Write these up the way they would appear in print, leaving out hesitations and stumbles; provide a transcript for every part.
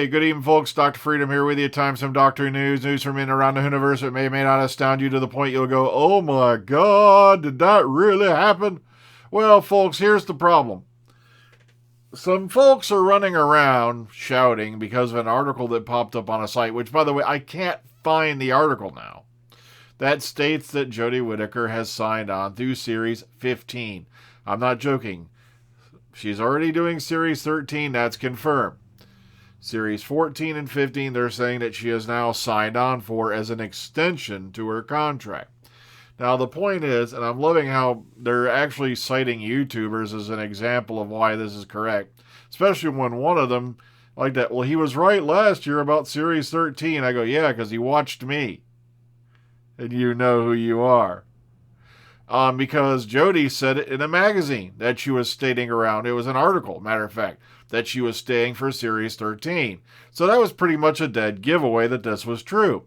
Okay, good evening, folks. Dr. Freedom here with you. Time some Doctor News. News from in and around the universe that may or may not astound you to the point you'll go, oh my God, did that really happen? Well, folks, here's the problem. Some folks are running around shouting because of an article that popped up on a site, which, by the way, I can't find the article now, that states that Jodie Whittaker has signed on through Series 15. I'm not joking. She's already doing Series 13. That's confirmed. Series 14 and 15, they're saying that she is now signed on for as an extension to her contract. Now, the point is, and I'm loving how they're actually citing YouTubers as an example of why this is correct, especially when one of them, like that, well, he was right last year about Series 13. I go, yeah, because he watched me. And you know who you are. Because Jodie said it in a magazine that she was stating around. It was an article, matter of fact, that she was staying for Series 13. So that was pretty much a dead giveaway that this was true.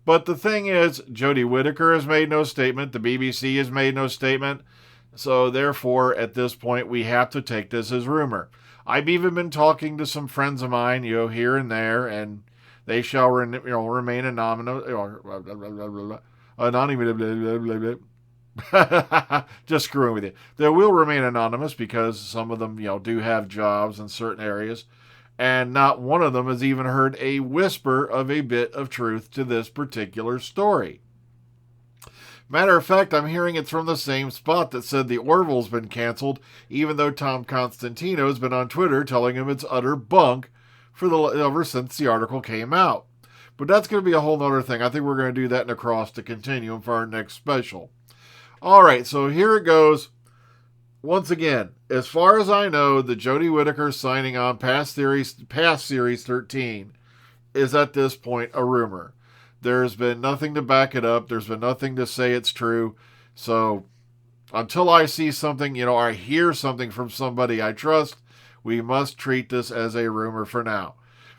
But the thing is, Jodie Whittaker has made no statement. The BBC has made no statement. So therefore, at this point, we have to take this as rumor. I've even been talking to some friends of mine, here and there, and they shall remain anonymous. Just screwing with you. They will remain anonymous because some of them, do have jobs in certain areas. And not one of them has even heard a whisper of a bit of truth to this particular story. Matter of fact, I'm hearing it from the same spot that said the Orville's been canceled, even though Tom Constantino's been on Twitter telling him it's utter bunk ever since the article came out. But that's going to be a whole nother thing. I think we're going to do that in Across the Continuum for our next special. All right, so here it goes. Once again, as far as I know, the Jodie Whittaker signing on past Series 13 is at this point a rumor. There's been nothing to back it up. There's been nothing to say it's true. So until I see something, or I hear something from somebody I trust, we must treat this as a rumor for now.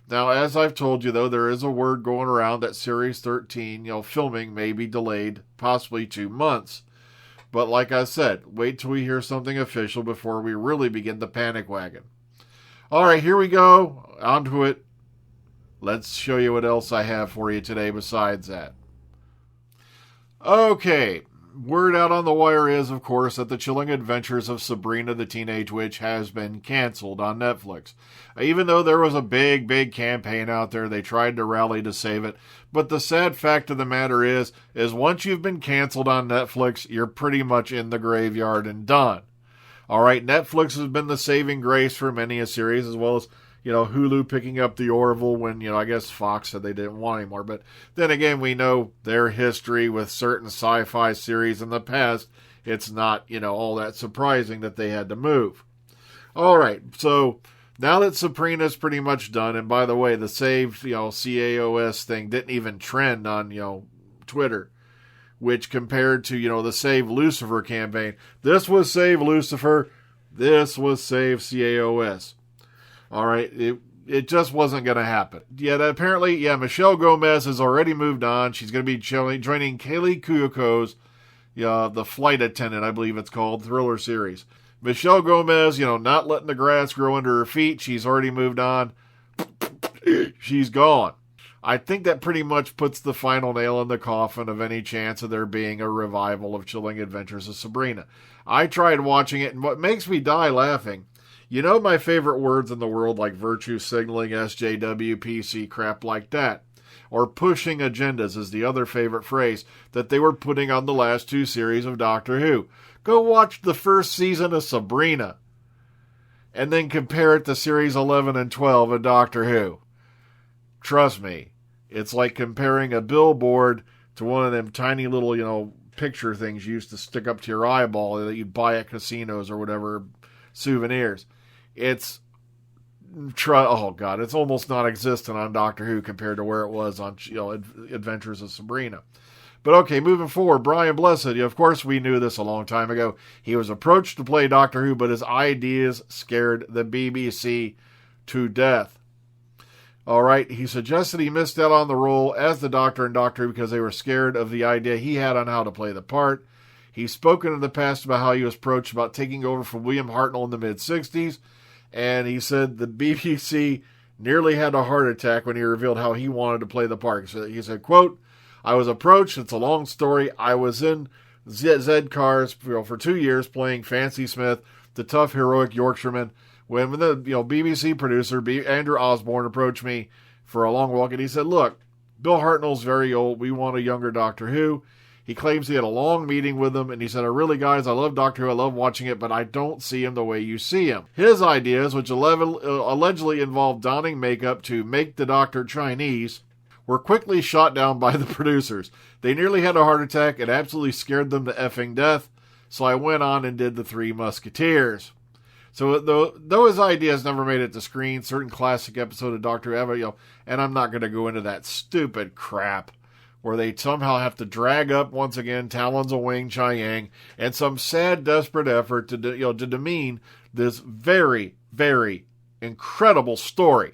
Now, as I've told you, though, there is a word going around that Series 13, filming may be delayed possibly 2 months. But like I said, wait till we hear something official before we really begin the panic wagon. All right, here we go. On to it. Let's show you what else I have for you today besides that. Okay, word out on the wire is, of course, that The Chilling Adventures of Sabrina the Teenage Witch has been canceled on Netflix. Even though there was a big campaign out there, they tried to rally to save it. But the sad fact of the matter is once you've been canceled on Netflix, you're pretty much in the graveyard and done. All right, Netflix has been the saving grace for many a series, as well as, Hulu picking up the Orville when, I guess Fox said they didn't want anymore. But then again, we know their history with certain sci-fi series in the past. It's not, all that surprising that they had to move. All right, so now that Sabrina's pretty much done, and by the way, the Save, CAOS thing didn't even trend on, Twitter, which compared to, the Save Lucifer campaign, this was Save Lucifer, this was Save CAOS. All right, it just wasn't going to happen. Yet apparently, Michelle Gomez has already moved on. She's going to be joining Kaley Cuoco's, the Flight Attendant, I believe it's called, thriller series. Michelle Gomez, not letting the grass grow under her feet. She's already moved on. She's gone. I think that pretty much puts the final nail in the coffin of any chance of there being a revival of Chilling Adventures of Sabrina. I tried watching it, and what makes me die laughing, my favorite words in the world like virtue signaling, SJW, PC, crap like that. Or pushing agendas is the other favorite phrase that they were putting on the last 2 series of Doctor Who. Go watch the first season of Sabrina and then compare it to series 11 and 12 of Doctor Who. Trust me, it's like comparing a billboard to one of them tiny little, picture things you used to stick up to your eyeball that you'd buy at casinos or whatever, souvenirs. It's almost non-existent on Doctor Who compared to where it was on Adventures of Sabrina. But okay, moving forward, Brian Blessed, of course we knew this a long time ago. He was approached to play Doctor Who, but his ideas scared the BBC to death. All right, he suggested he missed out on the role as the Doctor in Doctor Who because they were scared of the idea he had on how to play the part. He's spoken in the past about how he was approached about taking over from William Hartnell in the mid-60s, and he said the BBC nearly had a heart attack when he revealed how he wanted to play the part. So he said, quote, I was approached, it's a long story, I was in Z Cars for 2 years playing Fancy Smith, the tough, heroic Yorkshireman, when the BBC producer, Andrew Osborne, approached me for a long walk, and he said, look, Bill Hartnell's very old, we want a younger Doctor Who. He claims he had a long meeting with him, and he said, guys, I love Doctor Who, I love watching it, but I don't see him the way you see him. His ideas, which allegedly involved donning makeup to make the Doctor Chinese, were quickly shot down by the producers. They nearly had a heart attack. It absolutely scared them to effing death, so I went on and did the Three Musketeers. So though his ideas never made it to screen, certain classic episode of Doctor Who, and I'm not going to go into that stupid crap, where they somehow have to drag up, once again, Talons of Wing Chiang, and some sad, desperate effort to demean this very, very incredible story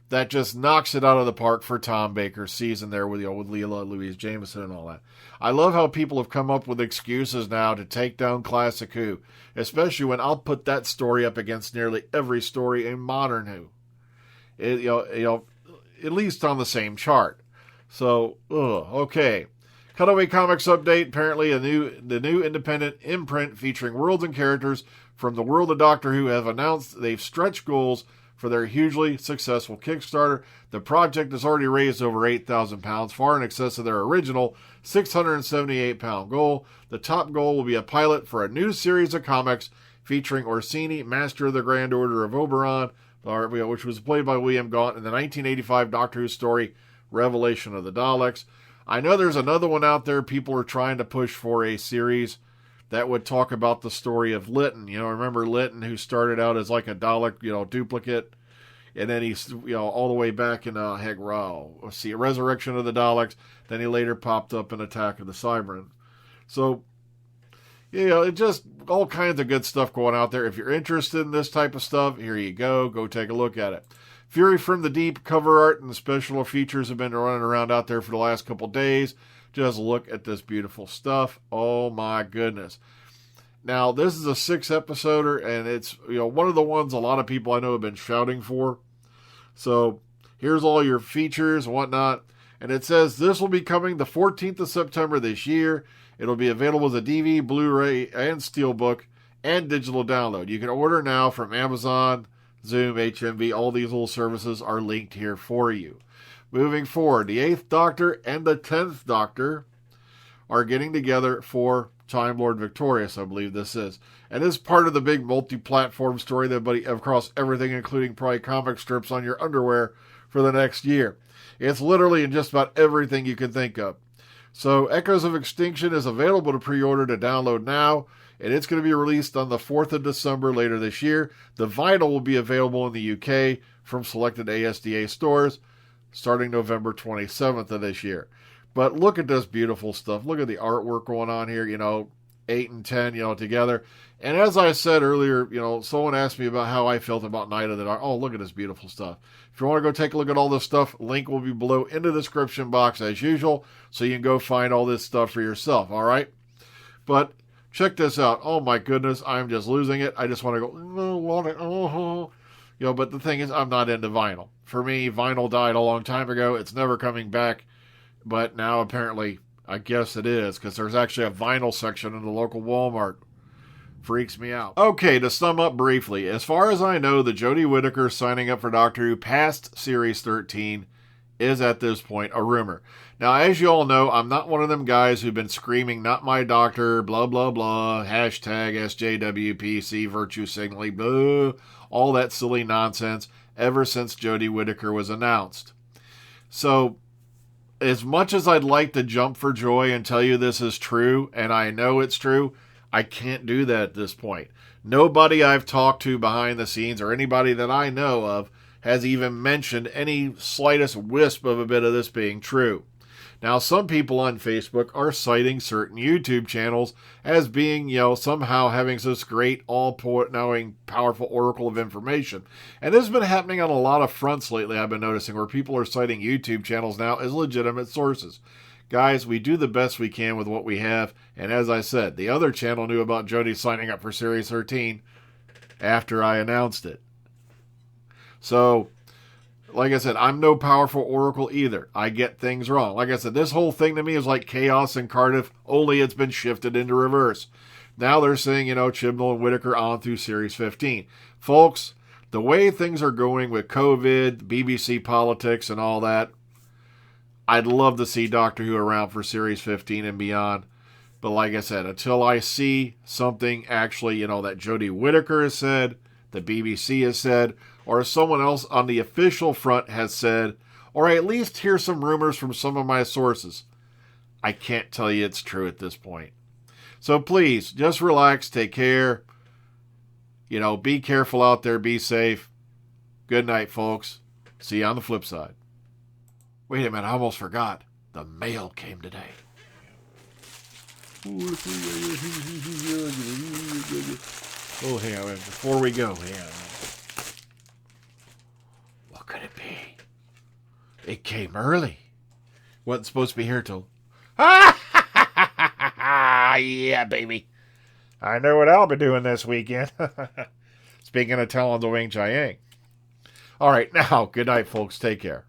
that just knocks it out of the park for Tom Baker's season there with Leela Louise Jameson and all that. I love how people have come up with excuses now to take down Classic Who, especially when I'll put that story up against nearly every story in modern Who. At least on the same chart. So, okay. Cutaway Comics update. Apparently, the new independent imprint featuring worlds and characters from the world of Doctor Who have announced they've stretched goals for their hugely successful Kickstarter. The project has already raised over £8,000, far in excess of their original £678 goal. The top goal will be a pilot for a new series of comics featuring Orsini, Master of the Grand Order of Oberon, which was played by William Gaunt in the 1985 Doctor Who story Revelation of the Daleks. I know there's another one out there. People are trying to push for a series that would talk about the story of Lytton. Remember Lytton, who started out as like a Dalek, duplicate, and then he's, all the way back in Resurrection of the Daleks. Then he later popped up in Attack of the Cybermen. So, it just all kinds of good stuff going out there. If you're interested in this type of stuff, here you go. Go take a look at it. Fury from the Deep cover art and the special features have been running around out there for the last couple days. Just look at this beautiful stuff. Oh my goodness. Now, this is a 6-episoder, and it's one of the ones a lot of people I know have been shouting for. So here's all your features and whatnot. And it says this will be coming the 14th of September this year. It'll be available as a DVD, Blu-ray, and Steelbook, and digital download. You can order now from Amazon, Zoom, HMV, all these little services are linked here for you. Moving forward, the 8th Doctor and the 10th Doctor are getting together for Time Lord Victorious, I believe this is. And this is part of the big multi-platform story that across everything, including probably comic strips on your underwear for the next year. It's literally in just about everything you can think of. So Echoes of Extinction is available to pre-order to download now, and it's going to be released on the 4th of December later this year. The vinyl will be available in the UK from selected ASDA stores starting November 27th of this year. But look at this beautiful stuff. Look at the artwork going on here, 8 and 10, together. And as I said earlier, someone asked me about how I felt about Night of the Dark. Oh, look at this beautiful stuff. If you want to go take a look at all this stuff, link will be below in the description box as usual, so you can go find all this stuff for yourself, all right? But check this out. Oh, my goodness, I'm just losing it. I just want to go, but the thing is, I'm not into vinyl. For me, vinyl died a long time ago. It's never coming back. But now, apparently, I guess it is, because there's actually a vinyl section in the local Walmart. Freaks me out. Okay, to sum up briefly, as far as I know, the Jodie Whittaker signing up for Doctor Who past Series 13 is at this point a rumor. Now, as you all know, I'm not one of them guys who've been screaming, not my doctor, blah, blah, blah, hashtag SJWPC, virtue signaling, blah, all that silly nonsense ever since Jodie Whittaker was announced. So, as much as I'd like to jump for joy and tell you this is true, and I know it's true, I can't do that at this point. Nobody I've talked to behind the scenes, or anybody that I know of, has even mentioned any slightest wisp of a bit of this being true. Now, some people on Facebook are citing certain YouTube channels as being, somehow having this great, all-knowing, powerful oracle of information. And this has been happening on a lot of fronts lately, I've been noticing, where people are citing YouTube channels now as legitimate sources. Guys, we do the best we can with what we have, and as I said, the other channel knew about Jodie signing up for Series 13 after I announced it. So, Like I said, I'm no powerful oracle either. I get things wrong. Like I said, this whole thing to me is like chaos in Cardiff, only it's been shifted into reverse. Now they're saying, Chibnall and Whittaker on through Series 15. Folks, the way things are going with COVID, BBC politics, and all that, I'd love to see Doctor Who around for Series 15 and beyond. But like I said, until I see something actually, that Jodie Whittaker has said, the BBC has said, or someone else on the official front has said, or I at least hear some rumors from some of my sources, I can't tell you it's true at this point. So please, just relax, take care. Be careful out there, be safe. Good night, folks. See you on the flip side. Wait a minute, I almost forgot. The mail came today. Oh, hang on. Before we go, what could it be? It came early. Wasn't supposed to be here till... Yeah, baby. I know what I'll be doing this weekend. Speaking of telling the Wing Chiang. All right, now, good night, folks. Take care.